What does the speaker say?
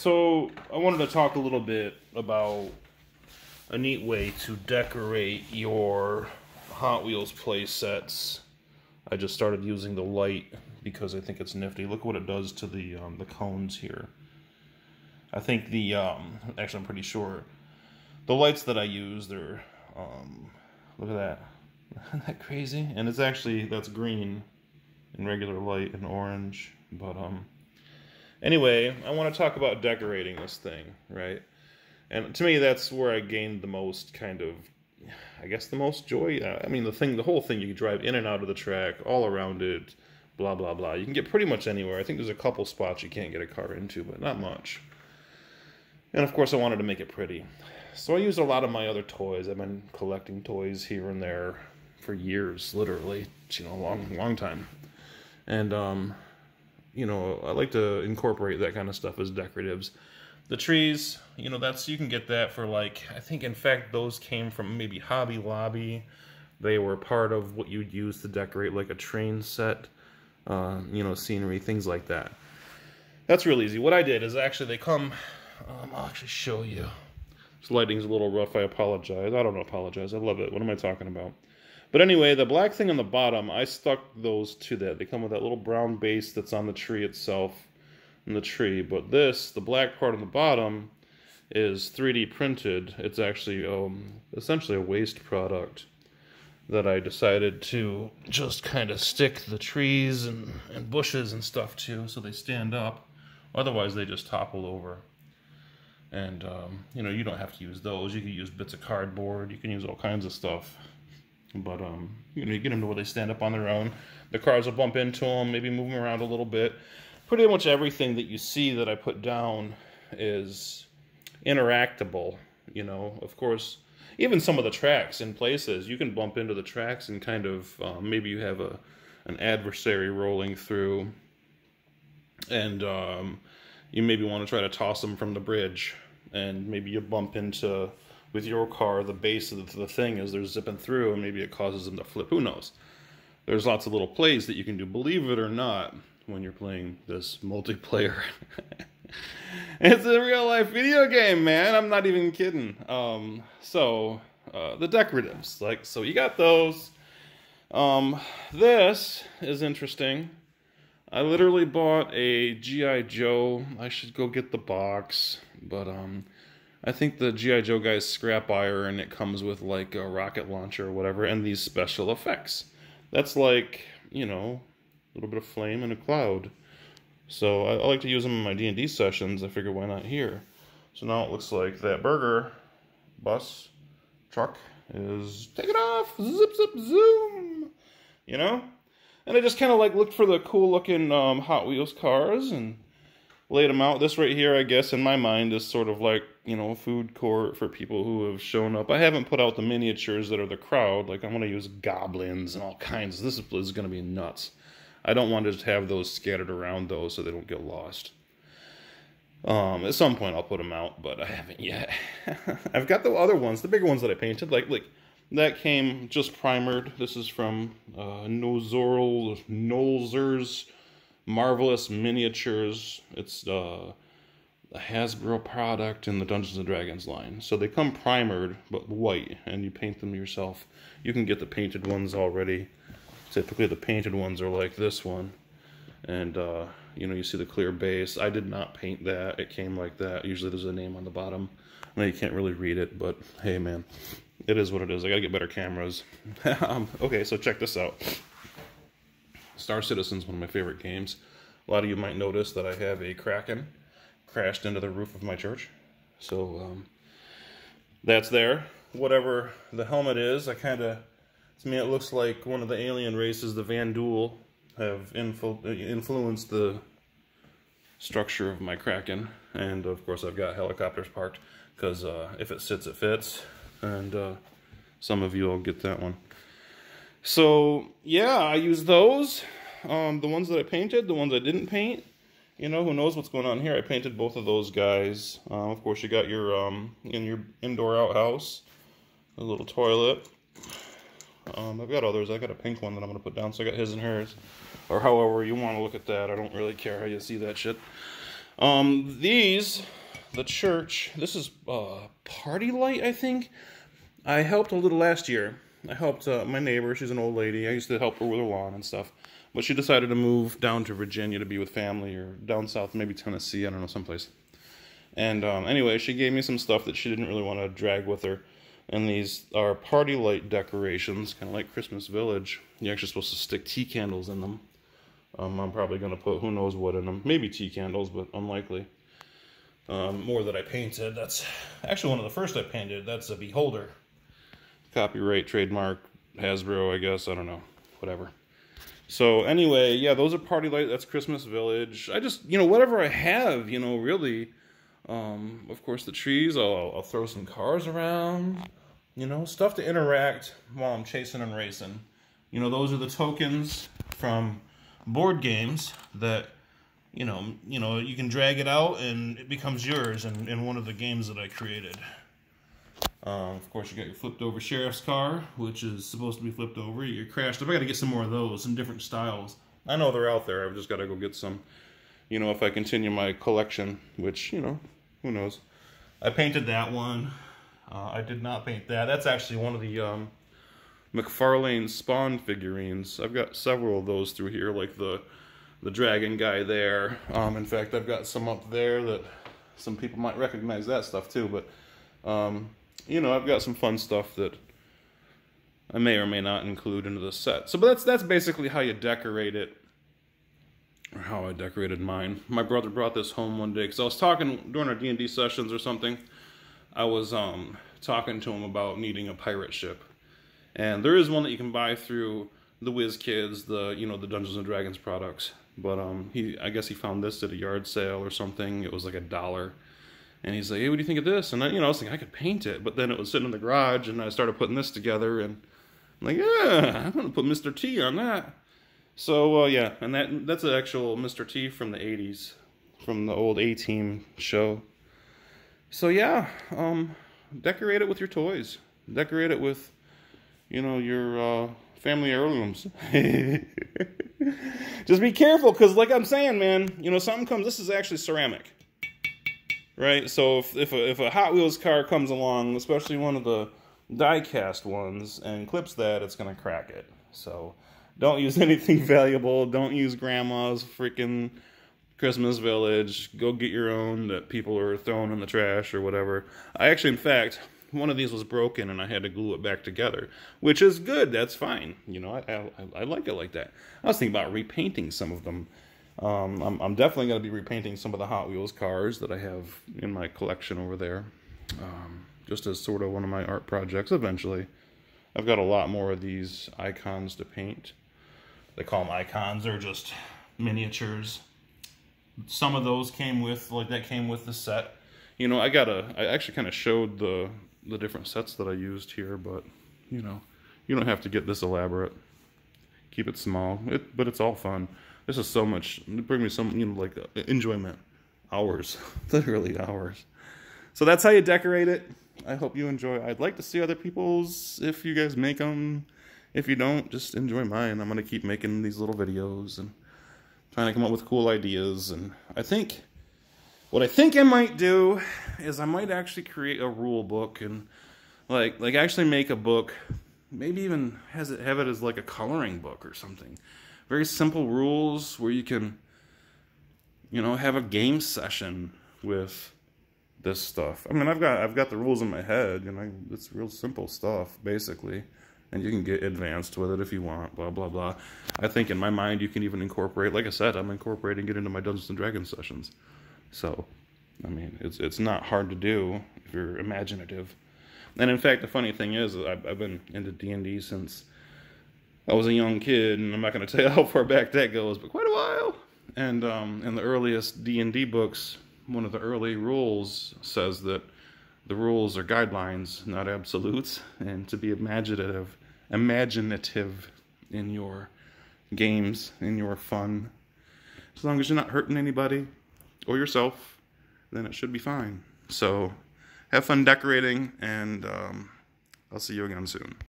So I wanted to talk a little bit about a neat way to decorate your Hot Wheels play sets. I just started using the light because I think it's nifty. Look what it does to the cones here. I think actually I'm pretty sure the lights that I use, they're look at that. Isn't that crazy? And it's actually, that's green in regular light and orange. But anyway, I want to talk about decorating this thing, right? And to me, that's where I gained the most kind of, I guess, the most joy. I mean, the whole thing, you can drive in and out of the track, all around it, blah, blah, blah. You can get pretty much anywhere. I think there's a couple spots you can't get a car into, but not much. And of course, I wanted to make it pretty. So I used a lot of my other toys. I've been collecting toys here and there for years, literally, a long time. And, I like to incorporate that kind of stuff as decoratives. The trees, you can get that for like, I think in fact those came from maybe Hobby Lobby. They were part of what you'd use to decorate like a train set, scenery, things like that. That's real easy. What I did is actually they come, I'll actually show you. This lighting's a little rough, I apologize. I don't apologize, I love it. What am I talking about? But anyway, the black thing on the bottom, I stuck those to that. They come with that little brown base that's on the tree itself, in the tree. But this, the black part on the bottom, is 3D printed. It's actually essentially a waste product that I decided to just kind of stick the trees and bushes and stuff to so they stand up. Otherwise, they just topple over. And, you don't have to use those. You can use bits of cardboard. You can use all kinds of stuff. But, you get them to where they stand up on their own. The cars will bump into them, maybe move them around a little bit. Pretty much everything that you see that I put down is interactable, Of course, even some of the tracks in places, you can bump into the tracks and kind of, maybe you have an adversary rolling through. And, you maybe want to try to toss them from the bridge, and maybe you bump into, with your car, the base of the thing as they're zipping through, and maybe it causes them to flip. Who knows? There's lots of little plays that you can do, believe it or not, when you're playing this multiplayer. It's a real-life video game, man. I'm not even kidding. The decoratives, so you got those. This is interesting. I literally bought a G.I. Joe. I should go get the box, but I think the G.I. Joe guy's scrap iron, it comes with like a rocket launcher or whatever, and these special effects. That's like, a little bit of flame and a cloud. So I like to use them in my D&D sessions. I figure why not here? So now it looks like that burger bus truck is taking off. Zip, zip, zoom. And I just kind of looked for the cool looking Hot Wheels cars and laid them out. This right here, I guess, in my mind is sort of like, a food court for people who have shown up. I haven't put out the miniatures that are the crowd. Like, I'm going to use goblins and all kinds. This is going to be nuts. I don't want to just have those scattered around, though, so they don't get lost. At some point, I'll put them out, but I haven't yet. I've got the other ones, the bigger ones that I painted. Like, that came just primered. This is from Nolzur's Marvelous Miniatures. It's a Hasbro product in the Dungeons & Dragons line. So they come primered, but white, and you paint them yourself. You can get the painted ones already. Typically the painted ones are like this one. And, you see the clear base. I did not paint that. It came like that. Usually there's a name on the bottom. I know you can't really read it, but hey, man. It is what it is. I gotta get better cameras. Okay, so check this out. Star Citizen's one of my favorite games. A lot of you might notice that I have a Kraken crashed into the roof of my church. So, that's there. Whatever the helmet is, to me it looks like one of the alien races, the Vanduul, have influenced the structure of my Kraken. And, of course, I've got helicopters parked, because if it sits, it fits. And some of you will get that one. So, yeah, I use those. The ones that I painted, the ones I didn't paint. Who knows what's going on here. I painted both of those guys. Of course, you got your, in your indoor outhouse, a little toilet. I've got others. I got a pink one that I'm going to put down, so I got his and hers. Or however you want to look at that. I don't really care how you see that shit. The church, this is Party Light, I think. I helped a little last year. I helped my neighbor. She's an old lady. I used to help her with her lawn and stuff. But she decided to move down to Virginia to be with family, or down south, maybe Tennessee, I don't know, someplace. And anyway, she gave me some stuff that she didn't really want to drag with her. And these are Party Light decorations, kind of like Christmas Village. You're actually supposed to stick tea candles in them. I'm probably going to put who knows what in them. Maybe tea candles, but unlikely. More that I painted. That's actually one of the first I painted. That's a Beholder. Copyright, trademark, Hasbro, I guess. I don't know. Whatever. So anyway, yeah, those are Party Light. That's Christmas Village. I just, whatever I have, really. Of course, the trees. I'll throw some cars around. Stuff to interact while I'm chasing and racing. Those are the tokens from board games that, you can drag it out and it becomes yours in one of the games that I created. Of course, you got your flipped over sheriff's car, which is supposed to be flipped over. You're crashed up. I got to get some more of those in different styles. I know they're out there. I've just got to go get some, if I continue my collection, which, who knows. I painted that one. I did not paint that. That's actually one of the McFarlane Spawn figurines. I've got several of those through here, like the dragon guy there. In fact, I've got some up there that some people might recognize that stuff too, but I've got some fun stuff that I may or may not include into the set. So, but that's basically how you decorate it, or how I decorated mine. My brother brought this home one day because I was talking during our D&D sessions or something. I was talking to him about needing a pirate ship, and there is one that you can buy through the WizKids, the Dungeons and Dragons products. But I guess he found this at a yard sale or something. It was like $1. And he's like, hey, what do you think of this? And I was thinking I could paint it, but then it was sitting in the garage, and I started putting this together, and I'm like, yeah, I'm gonna put Mr. T on that. So yeah, and that's an actual Mr. T from the '80s, from the old A-Team show. So yeah, decorate it with your toys. Decorate it with, your family heirlooms. Just be careful, because like I'm saying, man, something comes. This is actually ceramic. Right, so if a Hot Wheels car comes along, especially one of the die-cast ones, and clips that, it's going to crack it. So don't use anything valuable. Don't use Grandma's freaking Christmas Village. Go get your own that people are throwing in the trash or whatever. I actually, in fact, one of these was broken and I had to glue it back together, which is good. That's fine. I like it like that. I was thinking about repainting some of them. I'm definitely going to be repainting some of the Hot Wheels cars that I have in my collection over there, just as sort of one of my art projects eventually. I've got a lot more of these icons to paint. They call them icons. They're just miniatures. Some of those came with, came with the set. I actually kind of showed the different sets that I used here, but, you don't have to get this elaborate. Keep it small, but it's all fun. This is so much, bring me some, enjoyment. Hours, literally hours. So that's how you decorate it. I hope you enjoy. I'd like to see other people's, if you guys make them. If you don't, just enjoy mine. I'm going to keep making these little videos and trying to come up with cool ideas. And what I think I might do is I might actually create a rule book and like actually make a book. Maybe even have it as like a coloring book or something. Very simple rules where you can, have a game session with this stuff. I mean, I've got the rules in my head, it's real simple stuff, basically. And you can get advanced with it if you want, blah, blah, blah. I think in my mind you can even incorporate, like I said, I'm incorporating it into my Dungeons & Dragons sessions. So, I mean, it's not hard to do if you're imaginative. And in fact, the funny thing is, I've been into D&D since I was a young kid, and I'm not going to tell you how far back that goes, but quite a while. And in the earliest D&D books, one of the early rules says that the rules are guidelines, not absolutes, and to be imaginative in your games, in your fun. As long as you're not hurting anybody or yourself, then it should be fine. So have fun decorating, and I'll see you again soon.